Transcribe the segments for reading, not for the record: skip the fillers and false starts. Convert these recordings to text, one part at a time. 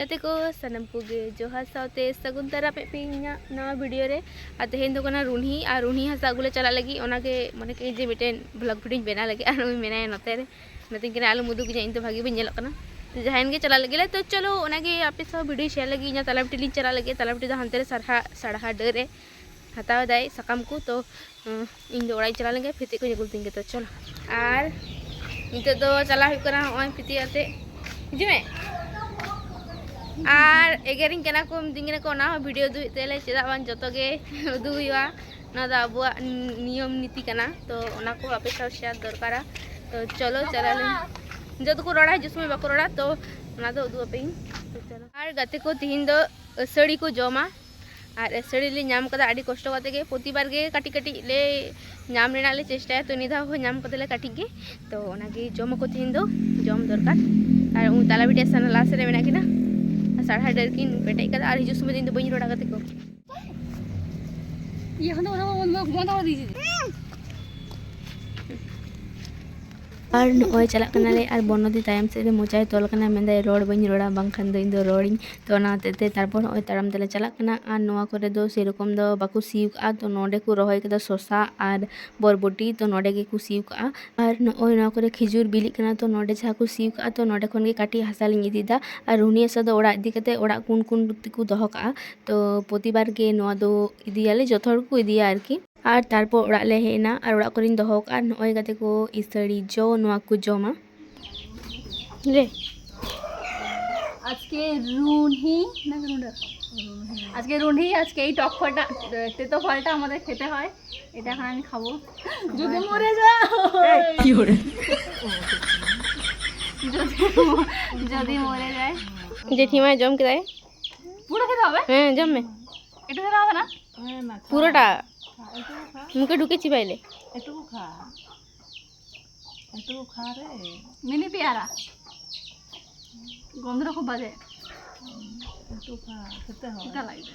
गाते को सनम कोगे जोहार साउते सगुन तारा पे पिंगा नवा वीडियो रे आ तेहेन दो कना रुन्ही आ रुन्ही हसा गुले चला लगी ओनागे माने के जे मिटेन ब्लॉग वीडियो बना लगे आ नुई मेना नते रे नतिन के आलू मुदु के इन तो भागी बन नेलो कना तो जहान के चला लगे तो चलो ओनागे आपे सब वीडियो शेयर लगी इना तलाबटी लिन चला लगे तलाबटी दा हंते रे सड़हा डरे हताव दाई सकाम को तो इन दो ओड़ाई चला लगे फिते को निकुल तिंगे तो चलो आर नितो दो चला हुई कना ओय फिती आते हिजुमे और एगेरिंग केना को दिंगने को ना वीडियो दु तेले चेदा बान जतो गे उदु हुआ ना दा अबुआ नियम नीति कना तो ओना को आपे साथ शेयर दरकारा तो चलो चला ले जतो को रोड़ा जिसमें बाको रोड़ा तो ना दो उदु आपे तो चलो और गाते को तिहिन दो सड़ी को जमा और सड़ी ले नाम कदा आडी कष्ट काते गे प्रतिबार गे काटी काटी ले नाम रेना ले चेष्टा तो निधा हो नाम कदले काटी गे तो ओना गे जम को तिहिन दो जम दरकार और उ ताला बिटे सन लास्ट रे मेना किना साढ़ा डर की पेटे का और हिजु समय दिन तो बइन रोड़ा गते को ये हनो ना बंद कर दीजिए और नय चला कना ले और बनदी तायम से रे मोचाय तोल कना मेंदा रोड बइन रोड़ा बांखान दो इन दो रोडिंग तो ना तेते तारपर नय ताराम तेले चला कना और नोवा करे दो सेरकम दो बाकु सिउका तो नोडे को रहोय कदा सोसा और बरबटी तो नोडे के को सिउका और नय ना करे खिजुर बिली कना तो नोडे जहा को सिउका तो नोडे खन गे काटी हासा लिंग इदिदा और रुनिया सा दो ओड़ा इदि कते ओड़ा कुन कुन को दोहो का तो प्रतिबार के नोवा दो इदियाले जथोर को इदिया आरकी और तारपर ओड़ा ले हेना और ओड़ा करिन दोहो का नय गाते को इसड़ी जो नोवा को जमा ले आज के रुन्ही ना रुंडा आज के रुन्ही आज के टक फलटा तेतो फलटा আমাদের খেতে হয় এটা এখন আমি খাবো যদি মরে যায় কি হরে যদি মরে যায় জেঠিমা জম কে দেয় পুরো খেতে হবে হ্যাঁ জমে এটা খেতে হবে না পুরোটা মুখে ঢুকেছি পাইলে একটু খা রে মিনি পেয়ারা গন্ধটা খুব বাজে একটু খা খেতে হয় এটা লাগবে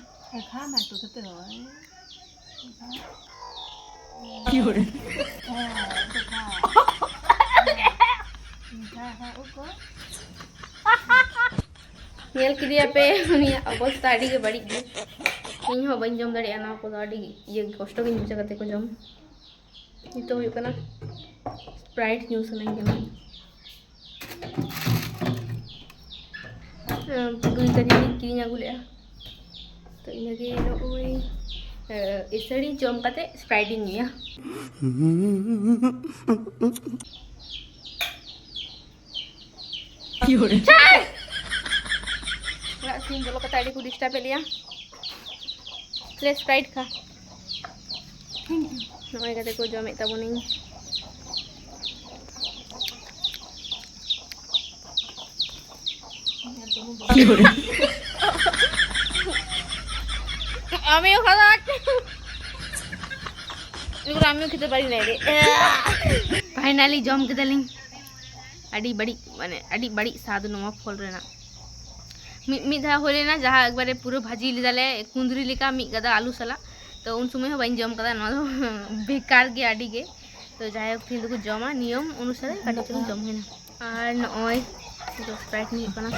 খা না একটু খেতে হয় কি হরে नेल किदिया पे उनिया अवस्था आडी के बड़ी गे इन हो बन जम दड़िया ना को आडी ये कष्ट के बुझा कते को जम इ तो हुई कना स्प्राइट यूज नहीं केना गुई तरी किरिया गुलिया तो इनगे नो ओई इसड़ी जम कते स्प्राइट निया की हो रे सीन बोलो का ताड़ी को डिस्टर्ब पे लिया ले स्प्राइट खा नय गाते को जमे ताबोनी আমিও খাওয়া এগুলো আমিও খেতে পারি না রে ফাইনালি জম के दलिंग আডি বাড়ি স্বাদ নমা ফল রেনা मिधा होले ना जहाँ एक बारे पूरा भाजी लिदाले कुंदरी लेका मी गदा आलू सला तो उन समय हो बन जम कदा ना बेकार गे आडी गे तो जाय फिर को जमा नियम अनुसार काटी जम है ना और नय जो स्प्राइट नहीं बना